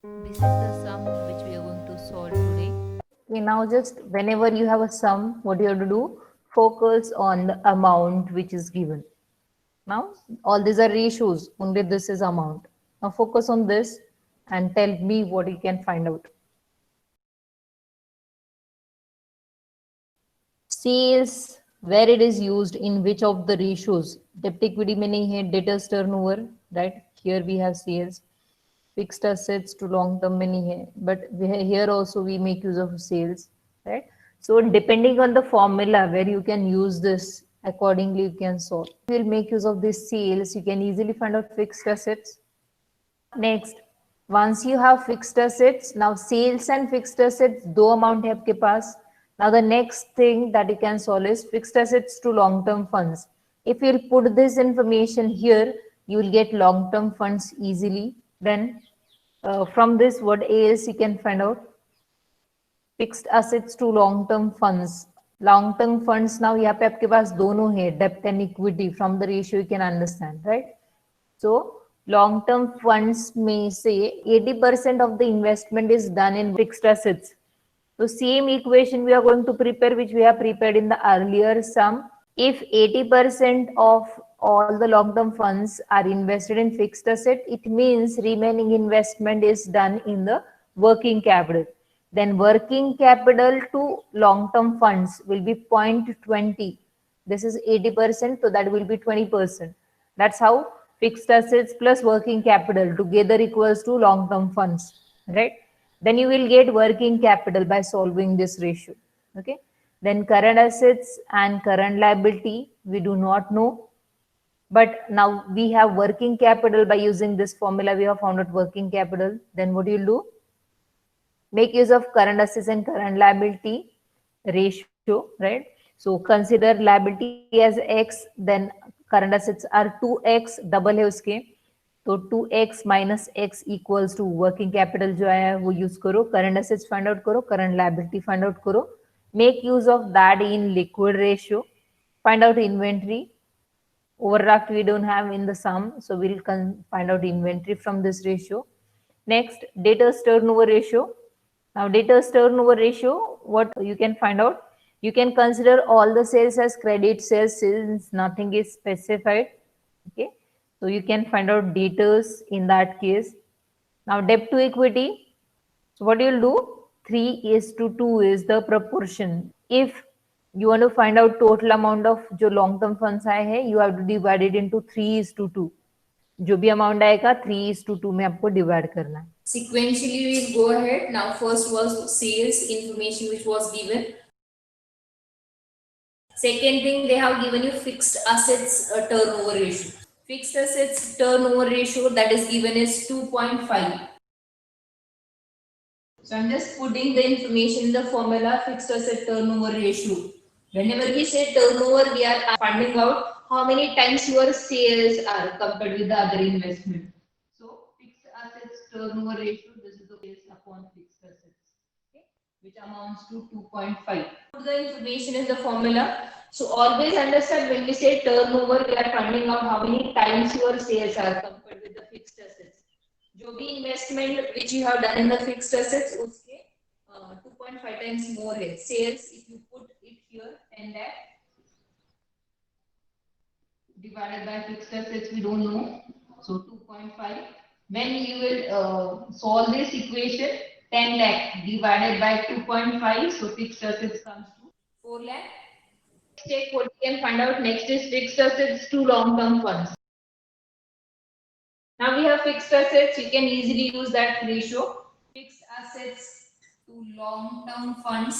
This is the sum which we are going to solve today. Okay, now just whenever you have a sum, what you have to do? Focus on the amount which is given. Now, all these are ratios, only this is amount. Now focus on this and tell me what you can find out. Sales, where it is used in which of the ratios? Debt equity meaning here debtors turnover, right? Here we have sales. Fixed assets to long term meaning here, but here also we make use of sales, right? So depending on the formula where you can use this, accordingly you can solve. You will make use of this sales, you can easily find out fixed assets. Next, once you have fixed assets, now sales and fixed assets दो amount है आपके पास. Now the next thing that you can solve is fixed assets to long term funds. If you'll put this information here, you will get long term funds easily. Then from this what else you can find out? Fixed assets to long term funds. Long term funds, now यहाँ पे आपके पास दोनों है, debt and equity. From the ratio you can understand, right? So long-term funds may say 80% of the investment is done in fixed assets. So same equation we are going to prepare, which we have prepared in the earlier sum. If 80% of all the long-term funds are invested in fixed asset, it means remaining investment is done in the working capital. Then working capital to long-term funds will be 0.20. This is 80%, so that will be 20%. That's how fixed assets plus working capital together equals to long-term funds, right? Then you will get working capital by solving this ratio, okay? Then current assets and current liability, we do not know. But now we have working capital. By using this formula, we have found out working capital. Then what you'll do? Make use of current assets and current liability ratio, right? So consider liability as x, then current assets are 2x, double है उसके, तो 2x minus x equals to working capital जो आया है वो use करो, current assets find out करो, current liability find out करो, make use of that in liquid ratio, find out inventory. Overdraft we don't have in the sum, so we'll find out inventory from this ratio. Next, debtors turnover ratio. Now, debtors turnover ratio, what you can find out? You can consider all the sales as credit sales since nothing is specified. Okay, so you can find out debtors in that case. Now, debt to equity. So, what you'll do? 3:2 is the proportion. If you want to find out total amount of जो long term funds आए हैं, you have to divide it into 3:2. जो भी amount आएगा 3:2 में आपको divide करना है. Sequentially, we'll go ahead. Now, first was sales information which was given. Second thing, they have given you fixed assets turnover ratio. Fixed assets turnover ratio that is given is 2.5. So I'm just putting the information in the formula fixed asset turnover ratio. Whenever we say turnover, we are finding out how many times your sales are compared with the other investment. So fixed assets turnover ratio, this is the sales upon fixed assets, okay, which amounts to 2.5. Put the information in the formula. So always understand when we say turnover, we are finding out how many times your sales are compared with the fixed assets. जो भी investment which you have done in the fixed assets उसके 2.5 times more है sales if you put it here 10 lakh divided by fixed assets we don't know, so 2.5. When you will solve this equation, 10 lakh divided by 2.5, so fixed assets comes to 4 lakh. Take what you can find out. Next is fixed assets to long term funds. Now we have fixed assets, you can easily use that ratio. Fixed assets to long-term funds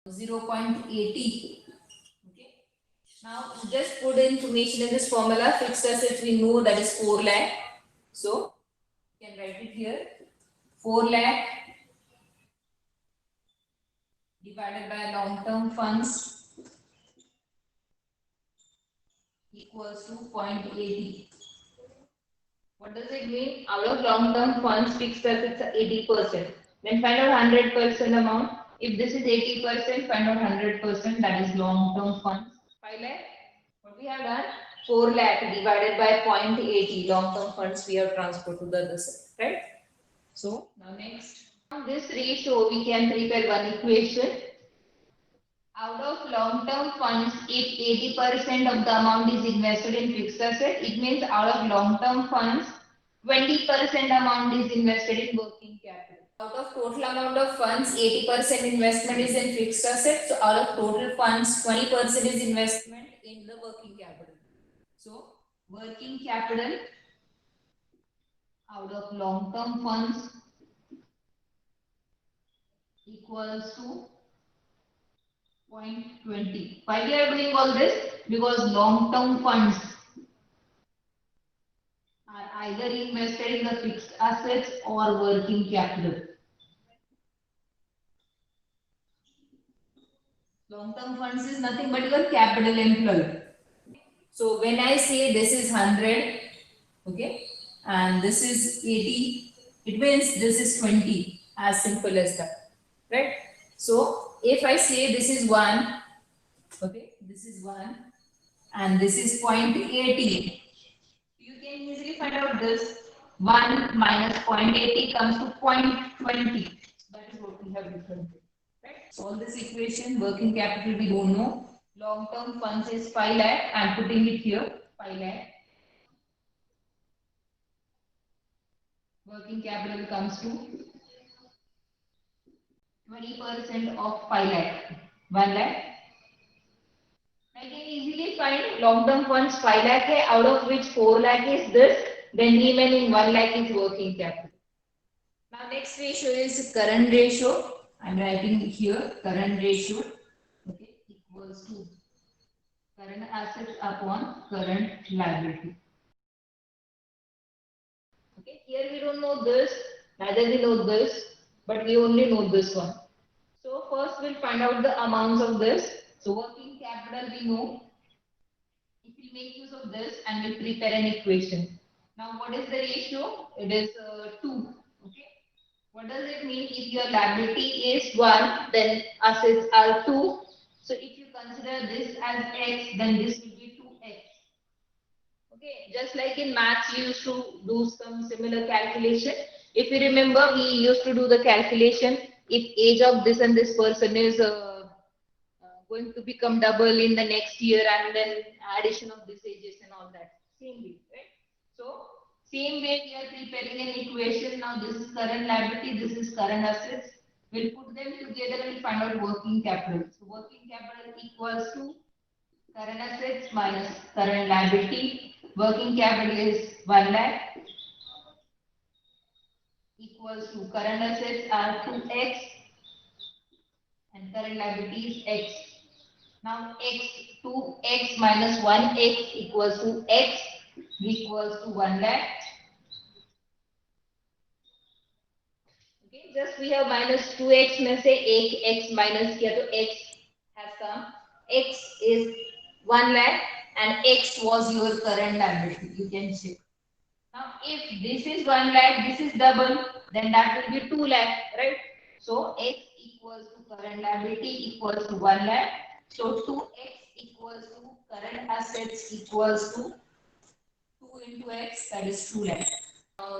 0.80. Okay. Now just put the information in this formula. Fixed assets we know that is 4 lakh. So you can write it here. 4 lakh divided by long-term funds equals to 0.80. What does it mean? Out of long-term funds, fixed assets are 80%. Then find out 100% amount. If this is 80%, find out 100%, that is long-term funds. 5 lakh. What we have done? 4 lakh divided by 0.80 long-term funds we have transferred to the other side. So now next, from this ratio we can prepare one equation. Out of long-term funds, if 80% of the amount is invested in fixed asset, it means out of long-term funds, 20% amount is invested in working capital. Out of total amount of funds, 80% investment is in fixed assets. So out of total funds, 20% is investment in the working capital. So working capital out of long-term funds equals to 0.20. Why we are doing all this? Because long-term funds are either invested in the fixed assets or working capital. Long-term funds is nothing but your capital employed. So when I say this is 100, okay, and this is 80, it means this is 20, as simple as that, right? So if I say this is 1, okay, this is 1, and this is 0.80, you can easily find out this. 1 minus 0.80 comes to 0.20. That is what we have written. Right? Solve this equation. Working capital we don't know. Long-term funds is 5 lakh. I am putting it here. 5 lakh. Working capital comes to 20% of 5 lakh. 1 lakh. I can easily find long-term funds 5 lakh hai, out of which 4 lakh is this. Then remaining 1 lakh is working capital. Now next ratio is current ratio. I am writing here current ratio, okay, equals to current assets upon current liability. Okay, here we don't know this, neither we know this, but we only know this one. So first we'll find out the amounts of this. So working capital we know. If we make use of this and we prepare an equation. Now what is the ratio? It is 2. Okay. What does it mean? If your liability is 1, then assets are 2. So if you consider this as x, then this will be 2x. Okay, just like in maths, you used to do some similar calculation. If you remember, we used to do the calculation if age of this and this person is going to become double in the next year, and then addition of these ages and all that. Same way, right? So same way we are preparing an equation. Now this is current liability, this is current assets. We'll put them together and find out working capital. So working capital equals to current assets minus current liability. Working capital is 1 lakh equals to current assets are 2x and current liability is x. Now x, 2x minus 1x equals to x equals to 1 lakh. Okay, just we have minus 2x में से एक x minus किया तो x has come. X is 1 lakh and x was your current liability. You can check. Now if this is 1 lakh, this is double, then that will be 2 lakh, right? So x equals to current liability equals to 1 lakh. So 2x equals to current assets equals to 2 into x, that is 2 lakh.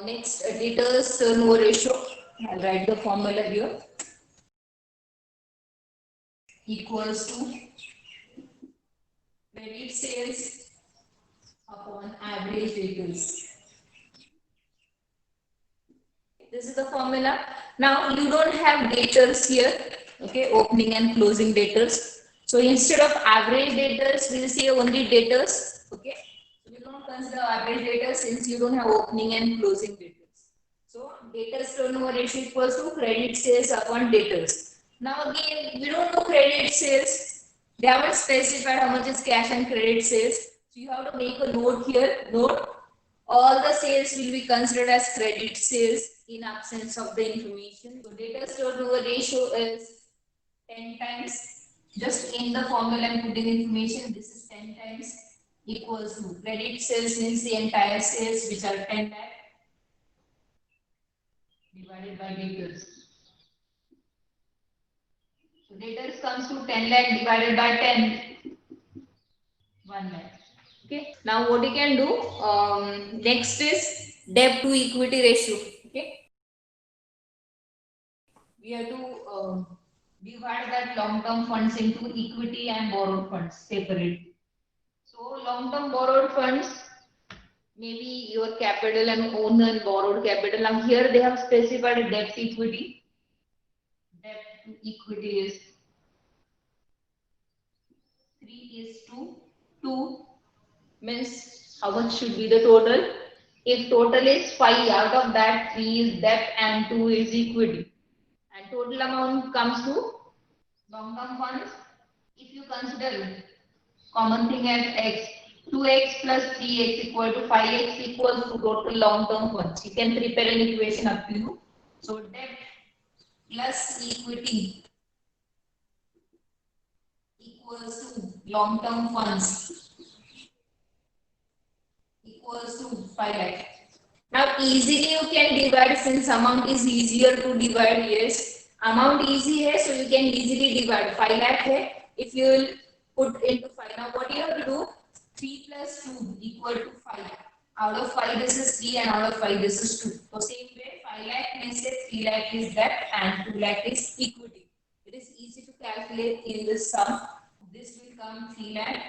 Next, debtors turnover ratio. I'll write the formula here. Equals to credit sales upon average debtors. This is the formula. Now you don't have debtors here, okay, opening and closing debtors. So instead of average debtors, we'll say only debtors, okay. So we don't consider average debtors since you don't have opening and closing debtors. So debtors turnover ratio equals to credit sales upon debtors. Now again, we don't know credit sales. They haven't specified how much is cash and credit sales. So you have to make a note here. Note all the sales will be considered as credit sales in absence of the information. So debtors turnover ratio is 10 times. Just in the formula I'm putting information. This is 10 times equals to credit sales means the entire sales which are 10 lakh divided by debtors. So debtors comes to 10 lakh divided by 10, 1 lakh. Okay. Now what you can do, next is debt to equity ratio. Okay. we have to divide that long-term funds into equity and borrowed funds separately. So long-term borrowed funds, maybe your capital and own and borrowed capital. Now here they have specified debt equity. Debt to equity is 3:2. Means how much should be the total? If total is 5, out of that 3 is debt and 2 is equity. And total amount comes to long-term funds. If you consider common thing as x, 2x plus 3x equal to 5x equals to total long-term funds. You can prepare an equation up to you. So debt plus equity equals to long-term funds equals to 5 lakh. Now easily you can divide, since amount is easier to divide. Yes, amount easy hai, so you can easily divide. 5 lakh hai. If you will put into 5, now what you have to do? 3 plus 2 equal to 5. Out of 5 this is 3 and out of 5 this is 2. So same way 5 lakh means 3 lakh is debt and 2 lakh is equity. It is easy to calculate in this sum. This will come 3 lakh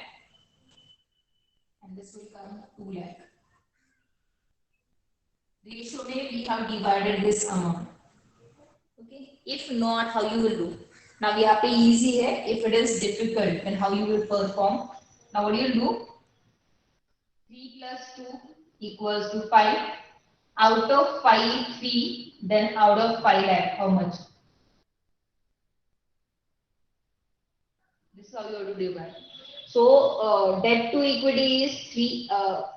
and this will come 2 lakh. Ratio may we have divided this amount. Okay. If not, how you will do? Now we have to easy hai. If it is difficult, then how you will perform? Now what you will do? 3 plus 2 equals to 5. Out of 5, 3. Then out of 5 lakh, how much? This is how you have to divide. So debt to equity is 3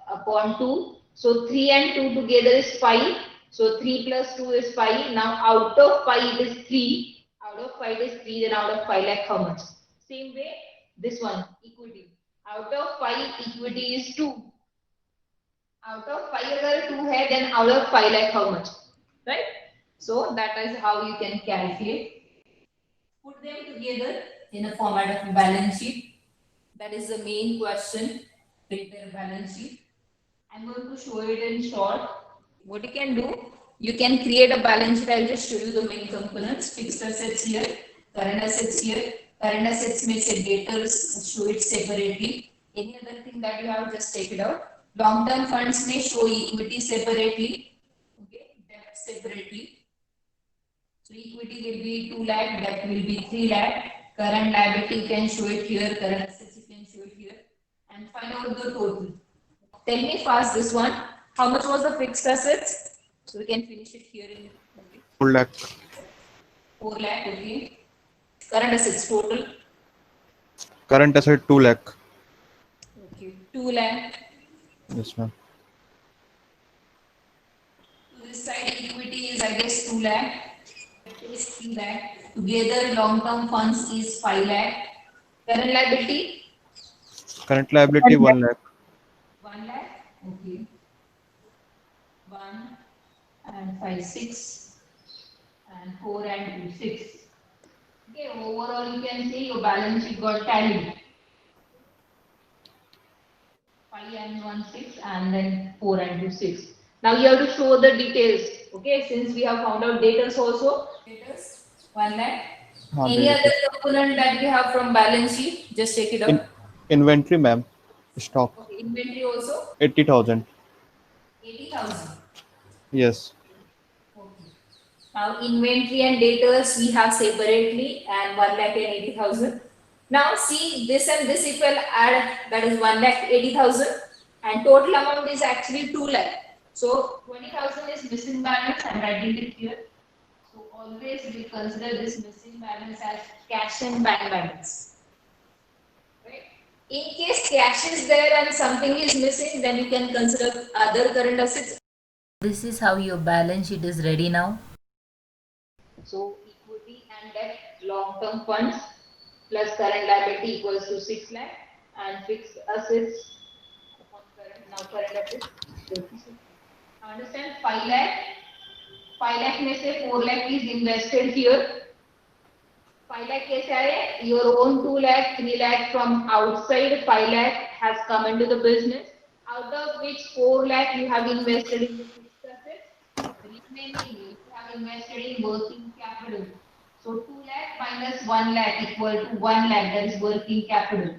upon 2. So 3 and 2 together is 5. So 3 plus 2 is 5. Now out of 5 it is 3. Out of 5 is 3. Then out of 5 lakh how much? Same way this one equity. Out of 5 equity is 2. Out of 5 agar 2 hai, then out of 5 lakh how much? Right? So that is how you can calculate. Put them together in a format of a balance sheet. That is the main question. Prepare balance sheet. I'm going to show it in short. What you can do, you can create a balance sheet. I'll just show you the main components. Fixed assets here, current assets here. Current assets may say debtors, show it separately. Any other thing that you have, just take it out. Long-term funds may show equity separately. Okay, debt separately. So equity will be 2 lakh, debt will be 3 lakh. Current liability you can show it here, current assets you can show it here. And find out the total. Tell me fast this one. How much was the fixed assets? So we can finish it here in 4 lakh. 4 lakh, okay. Current assets total. Current asset 2 lakh. Okay, 2 lakh. Yes, ma'am. To this side equity is I guess 2 lakh. Is 3 lakh. Together long-term funds is 5 lakh. Current liability? Current liability 1 lakh. 1 lakh. Okay. 1 and 5, 6 and 4 and 2, 6. Okay, overall you can see your balance sheet got tallied. 5 and 1, 6 and then 4 and 2, 6. Now you have to show the details. Okay, since we have found out debtors also. Debtors 1 lakh. Any other component that we have from balance sheet, just take it out. Inventory, ma'am. Stock. Okay, inventory also 80,000. 80,000. Yes. Okay. Now inventory and debtors we have separately and 1 lakh and 80,000. Now see this and this if we'll add, that is 1 lakh 80,000 and total amount is actually 2 lakh. So 20,000 is missing balance. I'm writing it here. So always we consider this missing balance as cash and bank balance. Right? In case cash is there and something is missing, then you can consider other current assets. This is how your balance sheet is ready now. So equity and debt, long-term funds plus current liability equals to 6 lakh and fixed assets upon current, now current assets. Understand 5 lakh. 5 lakh में से 4 lakh is invested here. 5 lakh कैसे आए? Your own 2 lakh, 3 lakh from outside. 5 lakh has come into the business. Out of which 4 lakh you have invested in the fixed assets. The remaining you have invested in working capital. So 2 lakh minus 1 lakh equal to 1 lakh, that is working capital.